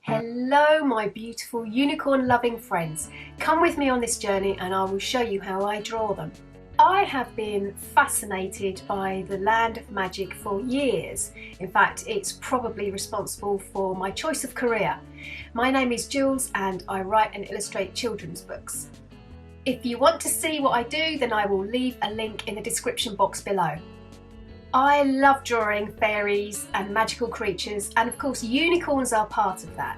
Hello my beautiful unicorn loving friends. Come with me on this journey and I will show you how I draw them. I have been fascinated by the land of magic for years. In fact, it's probably responsible for my choice of career. My name is Jules and I write and illustrate children's books. If you want to see what I do, then I will leave a link in the description box below. I love drawing fairies and magical creatures, and of course unicorns are part of that.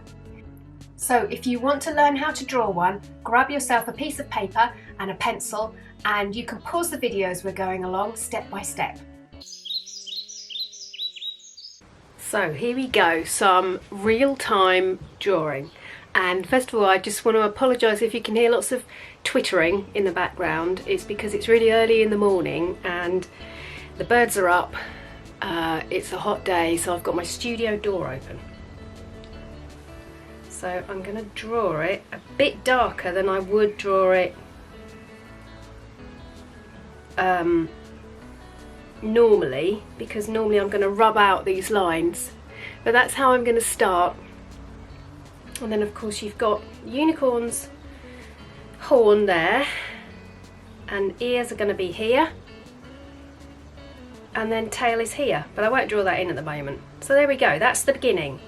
So if you want to learn how to draw one, grab yourself a piece of paper and a pencil and you can pause the video as we're going along step by step. So here we go, some real-time drawing. And first of all, I just want to apologise if you can hear lots of twittering in the background. It's because it's really early in the morning and the birds are up, it's a hot day, so I've got my studio door open. So I'm going to draw it a bit darker than I would draw it normally, because normally I'm going to rub out these lines. But that's how I'm going to start. And then of course you've got unicorn's horn there, and ears are going to be here. And then tail is here, but I won't draw that in at the moment. So there we go, that's the beginning.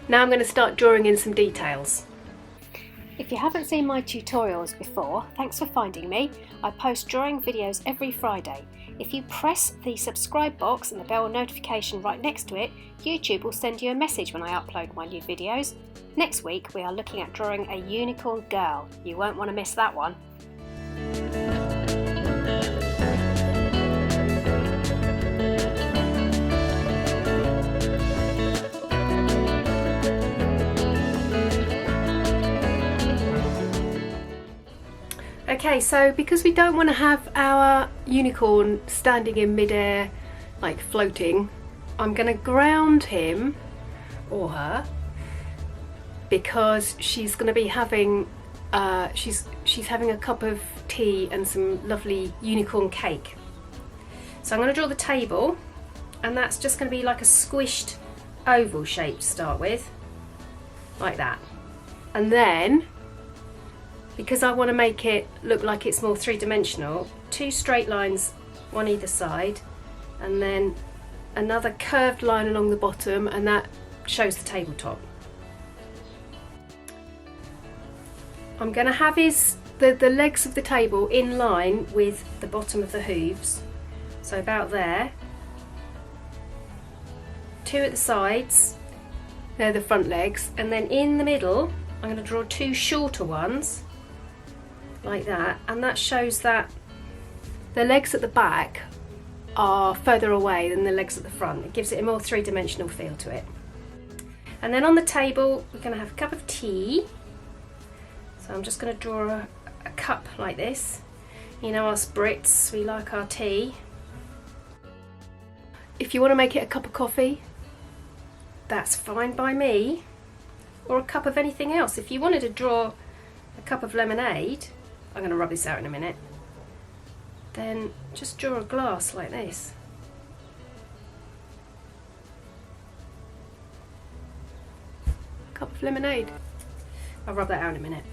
Now I'm going to start drawing in some details. If you haven't seen my tutorials before, thanks for finding me. I post drawing videos every Friday. If you press the subscribe box and the bell notification right next to it, YouTube will send you a message when I upload my new videos. Next week we are looking at drawing a unicorn girl. You won't want to miss that one. Okay, so because we don't want to have our unicorn standing in midair, like floating, I'm going to ground him, or her, because she's going to be having, she's having a cup of tea and some lovely unicorn cake. So I'm going to draw the table, and that's just going to be like a squished oval shape to start with, like that. And then, because I want to make it look like it's more three-dimensional, two straight lines, one either side, and then another curved line along the bottom, and that shows the tabletop. I'm going to have the legs of the table in line with the bottom of the hooves, so about there. Two at the sides, they're the front legs, and then in the middle I'm going to draw two shorter ones, like that, and that shows that the legs at the back are further away than the legs at the front. It gives it a more three-dimensional feel to it. And then on the table we're going to have a cup of tea, so I'm just going to draw a cup like this. You know, us Brits, we like our tea. If you want to make it a cup of coffee, that's fine by me, or a cup of anything else. If you wanted to draw a cup of lemonade, I'm going to rub this out in a minute, then just draw a glass like this. Cup of lemonade. I'll rub that out in a minute.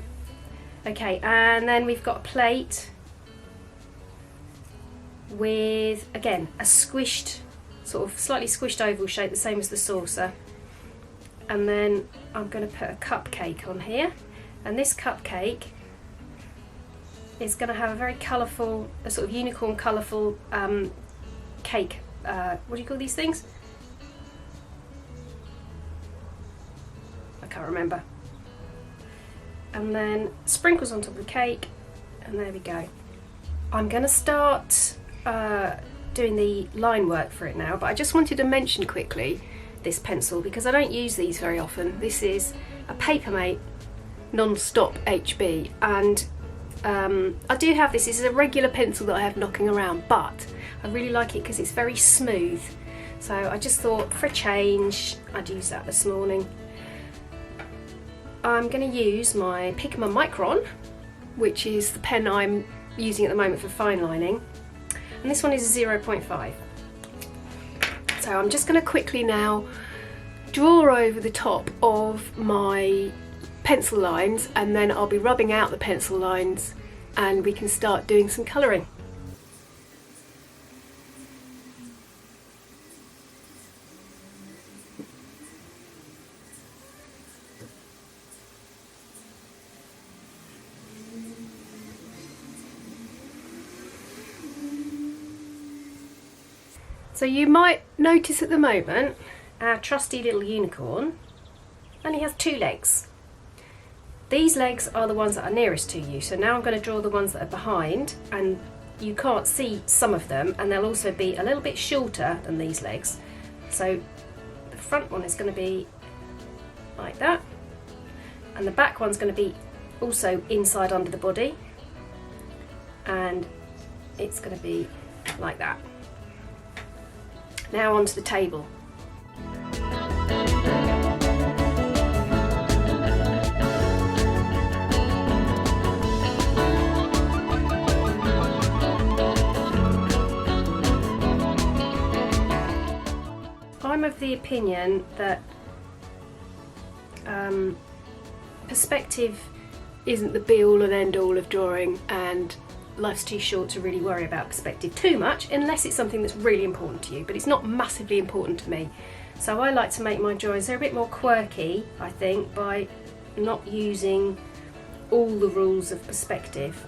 Okay, and then we've got a plate with, again, a squished, sort of slightly squished oval shape, the same as the saucer. And then I'm going to put a cupcake on here, and this cupcake is going to have a very colourful, a sort of unicorn colourful cake. What do you call these things? I can't remember. And then sprinkles on top of the cake, and there we go. I'm going to start doing the line work for it now, but I just wanted to mention quickly this pencil because I don't use these very often. This is a Papermate Non-Stop HB, and I do have this. This is a regular pencil that I have knocking around, but I really like it because it's very smooth. So I just thought for a change I'd use that this morning. I'm going to use my Pigma Micron, which is the pen I'm using at the moment for fine lining, and this one is 0.5. So I'm just going to quickly now draw over the top of my pencil lines, and then I'll be rubbing out the pencil lines and we can start doing some colouring. So you might notice at the moment our trusty little unicorn only has 2 legs. These legs are the ones that are nearest to you, so now I'm going to draw the ones that are behind, and you can't see some of them, and they'll also be a little bit shorter than these legs. So the front one is going to be like that, and the back one's going to be also inside under the body, and it's going to be like that. Now onto the table. I'm of the opinion that perspective isn't the be-all and end-all of drawing, and life's too short to really worry about perspective too much unless it's something that's really important to you, but it's not massively important to me. So I like to make my drawings, they're a bit more quirky, I think, by not using all the rules of perspective.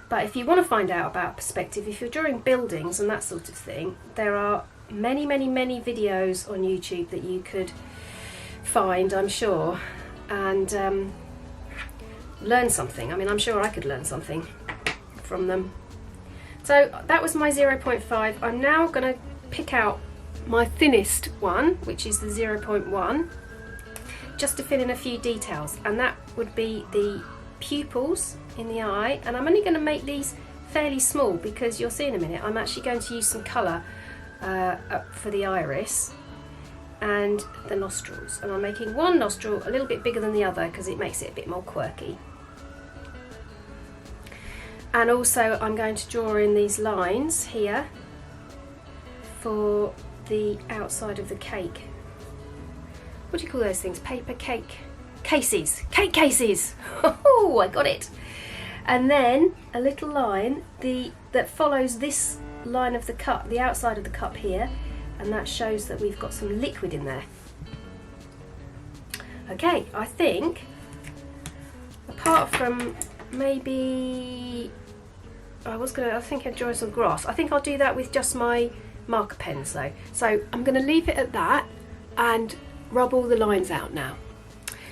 But if you want to find out about perspective, if you're drawing buildings and that sort of thing, there are many videos on YouTube that you could find, I'm sure, and learn something. I mean, I'm sure I could learn something from them. So that was my 0.5. I'm now going to pick out my thinnest one, which is the 0.1, just to fill in a few details, and that would be the pupils in the eye. And I'm only going to make these fairly small because you'll see in a minute I'm actually going to use some colour for the iris and the nostrils, and I'm making one nostril a little bit bigger than the other because it makes it a bit more quirky. And also I'm going to draw in these lines here for the outside of the cake. What do you call those things? Paper cake cases. Cake cases! Oh, I got it! And then a little line that follows this line of the cup, the outside of the cup here, and that shows that we've got some liquid in there. Okay, I think apart from maybe I think I'd draw some grass. I think I'll do that with just my marker pens though. So I'm going to leave it at that and rub all the lines out now.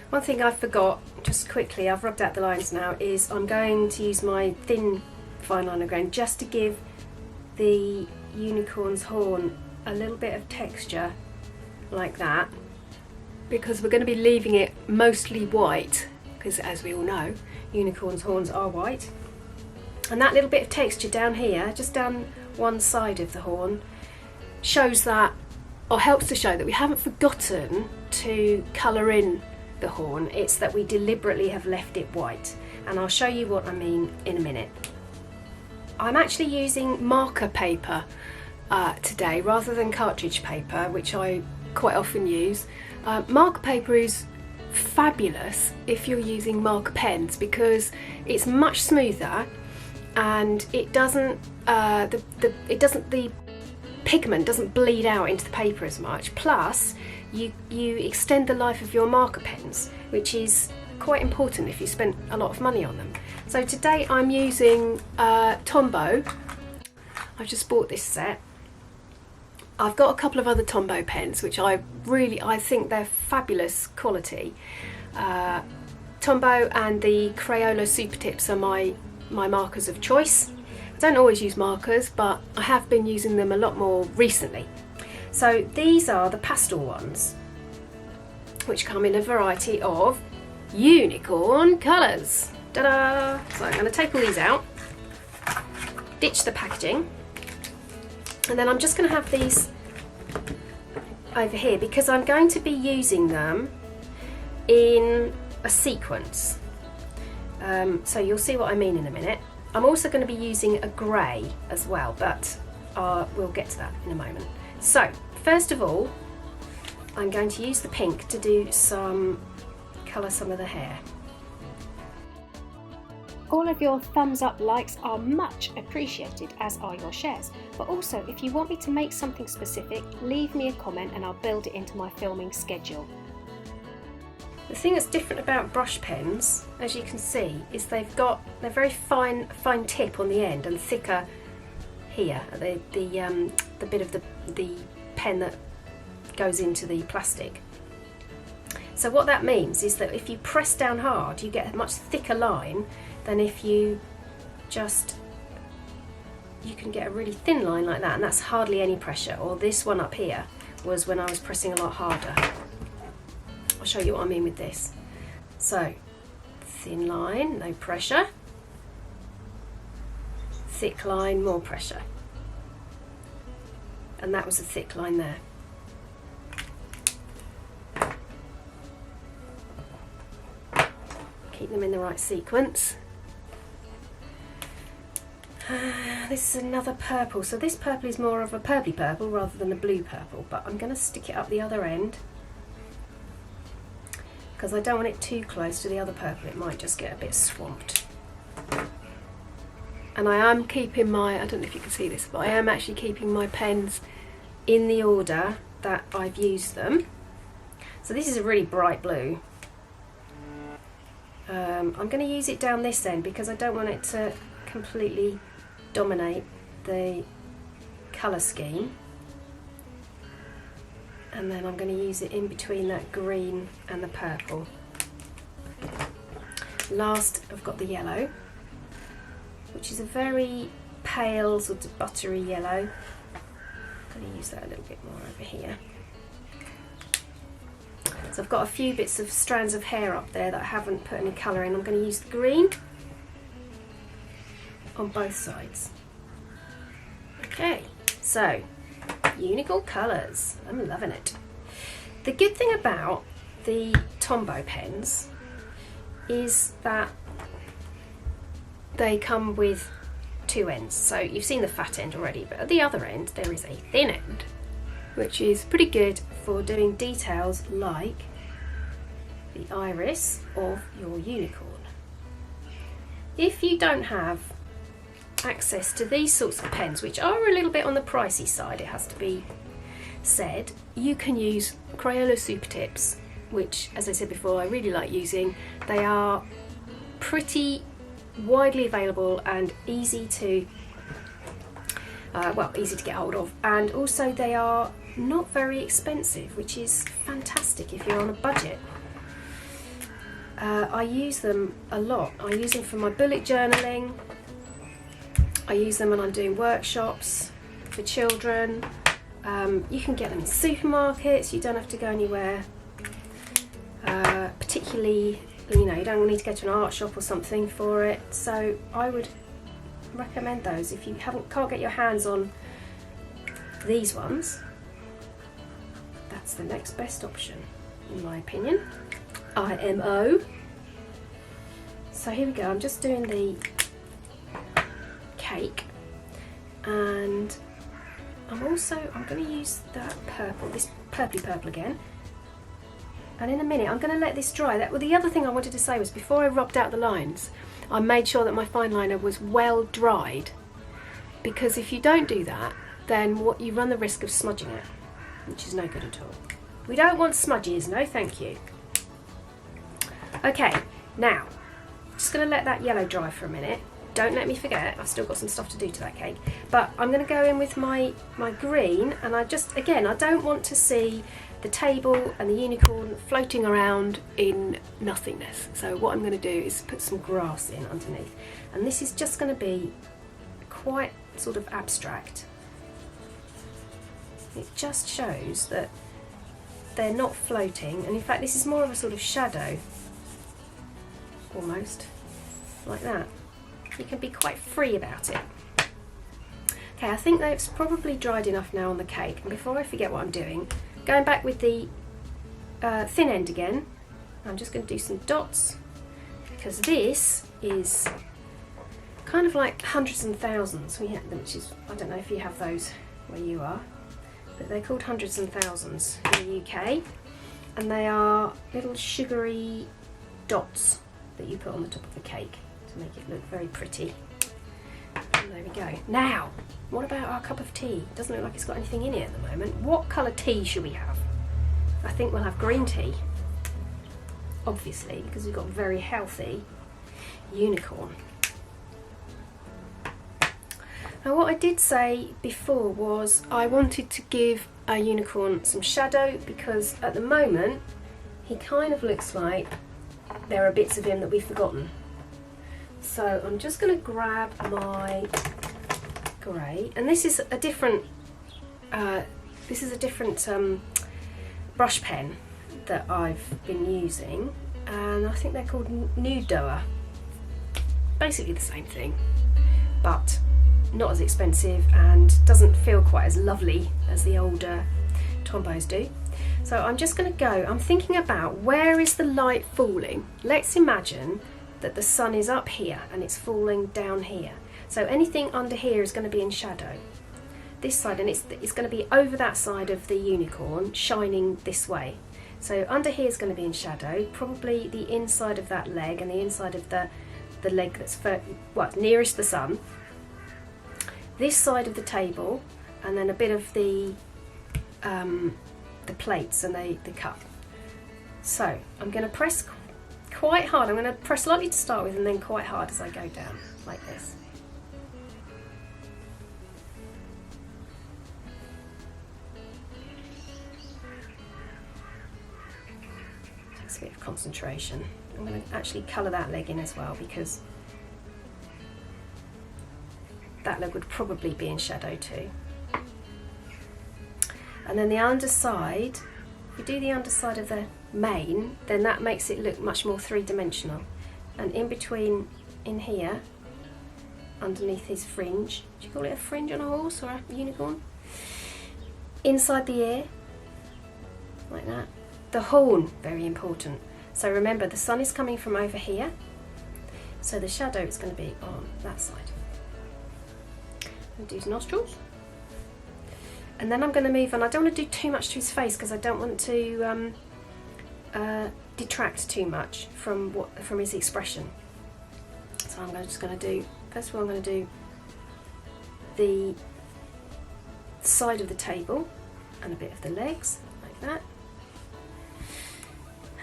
One thing I forgot, just quickly, I've rubbed out the lines now, is I'm going to use my thin fine liner grain just to give the unicorn's horn a little bit of texture like that, because we're going to be leaving it mostly white, because as we all know, unicorns' horns are white. And that little bit of texture down here, just down one side of the horn, shows that, or helps to show that we haven't forgotten to colour in the horn. It's that we deliberately have left it white, and I'll show you what I mean in a minute. I'm actually using marker paper today rather than cartridge paper, which I quite often use. Marker paper is fabulous if you're using marker pens because it's much smoother, and it doesn't the pigment doesn't bleed out into the paper as much. Plus, you extend the life of your marker pens, which is quite important if you spent a lot of money on them. So today I'm using Tombow. I've just bought this set. I've got a couple of other Tombow pens which I think they're fabulous quality. Tombow and the Crayola Super Tips are my markers of choice. I don't always use markers, but I have been using them a lot more recently. So these are the pastel ones, which come in a variety of unicorn colours. Ta-da! So I'm going to take all these out, ditch the packaging, and then I'm just going to have these over here because I'm going to be using them in a sequence. So you'll see what I mean in a minute. I'm also going to be using a grey as well, but we'll get to that in a moment. So first of all, I'm going to use the pink to do colour some of the hair. All of your thumbs up likes are much appreciated, as are your shares. But also, if you want me to make something specific, leave me a comment and I'll build it into my filming schedule. The thing that's different about brush pens, as you can see, is they're very fine tip on the end and thicker here, the bit of the pen that goes into the plastic. So what that means is that if you press down hard, you get a much thicker line than if you can get a really thin line like that, and that's hardly any pressure. Or this one up here was when I was pressing a lot harder. I'll show you what I mean with this. So, thin line, no pressure. Thick line, more pressure. And that was a thick line there. Keep them in the right sequence. This is another purple. So this purple is more of a purpley purple rather than a blue purple, but I'm going to stick it up the other end because I don't want it too close to the other purple. It might just get a bit swamped. And I am keeping my, I don't know if you can see this, but I am actually keeping my pens in the order that I've used them. So this is a really bright blue. I'm going to use it down this end because I don't want it to completely dominate the colour scheme. And then I'm going to use it in between that green and the purple. Last, I've got the yellow, which is a very pale sort of buttery yellow. I'm going to use that a little bit more over here. So I've got a few bits of strands of hair up there that I haven't put any colour in. I'm going to use the green on both sides. Okay, so unicorn colours. I'm loving it. The good thing about the Tombow pens is that they come with two ends. So you've seen the fat end already, but at the other end there is a thin end, which is pretty good for doing details like the iris of your unicorn. If you don't have access to these sorts of pens, which are a little bit on the pricey side, it has to be said, you can use Crayola Super Tips, which, as I said before, I really like using. They are pretty widely available and easy to easy to get hold of, and also they are not very expensive, which is fantastic if you're on a budget. I use them a lot. I use them for my bullet journaling. I use them when I'm doing workshops for children. You can get them in supermarkets, you don't have to go anywhere. Particularly, you don't need to go to an art shop or something for it. So I would recommend those if you can't get your hands on these ones. That's the next best option, in my opinion. IMO. So here we go. I'm just doing the cake, and I'm going to use that purple, this purpley purple again. And in a minute, I'm going to let this dry. The other thing I wanted to say was, before I rubbed out the lines, I made sure that my fine liner was well dried, because if you don't do that, then you run the risk of smudging it, which is no good at all. We don't want smudges, no thank you. Okay, now, just going to let that yellow dry for a minute. Don't let me forget, I've still got some stuff to do to that cake. But I'm going to go in with my green, and I don't want to see the table and the unicorn floating around in nothingness. So what I'm going to do is put some grass in underneath. And this is just going to be quite sort of abstract. It just shows that they're not floating, and in fact this is more of a sort of shadow, almost, like that. You can be quite free about it. Okay, I think that's probably dried enough now on the cake, and before I forget what I'm doing, going back with the thin end again, I'm just going to do some dots, because this is kind of like hundreds and thousands, which is, I don't know if you have those where you are, but they're called Hundreds and Thousands in the UK, and they are little sugary dots that you put on the top of the cake to make it look very pretty. And there we go. Now, what about our cup of tea? It doesn't look like it's got anything in it at the moment. What colour tea should we have? I think we'll have green tea, obviously, because we've got very healthy unicorn. Now, what I did say before was I wanted to give our unicorn some shadow, because at the moment he kind of looks like there are bits of him that we've forgotten. So I'm just going to grab my grey, and this is a different brush pen that I've been using, and I think they're called Nude Doer. Basically the same thing, but not as expensive and doesn't feel quite as lovely as the older Tombows do. So I'm just going to go, I'm thinking about where is the light falling. Let's imagine that the sun is up here and it's falling down here. So anything under here is going to be in shadow. This side, and it's going to be over that side of the unicorn, shining this way. So under here is going to be in shadow, probably the inside of that leg and the inside of the leg that's nearest the sun. This side of the table, and then a bit of the plates and the cup. So I'm going to press quite hard. I'm going to press lightly to start with and then quite hard as I go down, like this. Takes a bit of concentration. I'm going to actually colour that leg in as well, because that leg would probably be in shadow too. And then the underside, if we do the underside of the mane, then that makes it look much more three-dimensional. And in between, in here, underneath his fringe, do you call it a fringe on a horse or a unicorn? Inside the ear, like that. The horn, very important. So remember, the sun is coming from over here, so the shadow is going to be on that side. And do his nostrils. And then I'm going to move on. I don't want to do too much to his face, because I don't want to detract too much from his expression. So I'm just going to do, first of all I'm going to do the side of the table and a bit of the legs, like that.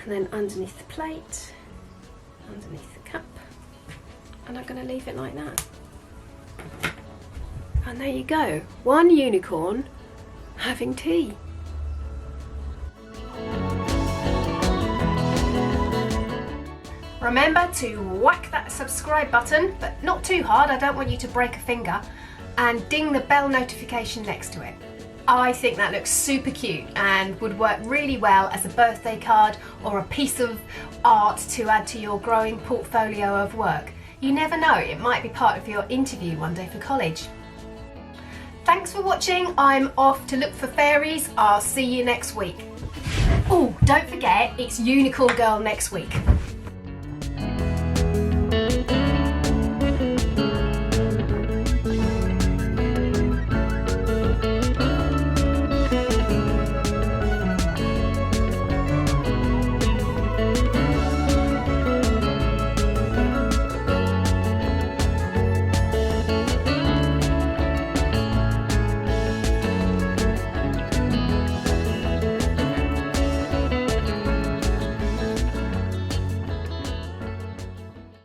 And then underneath the plate, underneath the cup, and I'm going to leave it like that. And there you go, one unicorn having tea. Remember to whack that subscribe button, but not too hard, I don't want you to break a finger, and ding the bell notification next to it. I think that looks super cute and would work really well as a birthday card or a piece of art to add to your growing portfolio of work. You never know, it might be part of your interview one day for college. Thanks for watching. I'm off to look for fairies. I'll see you next week. Oh, don't forget, it's Unicorn Girl next week.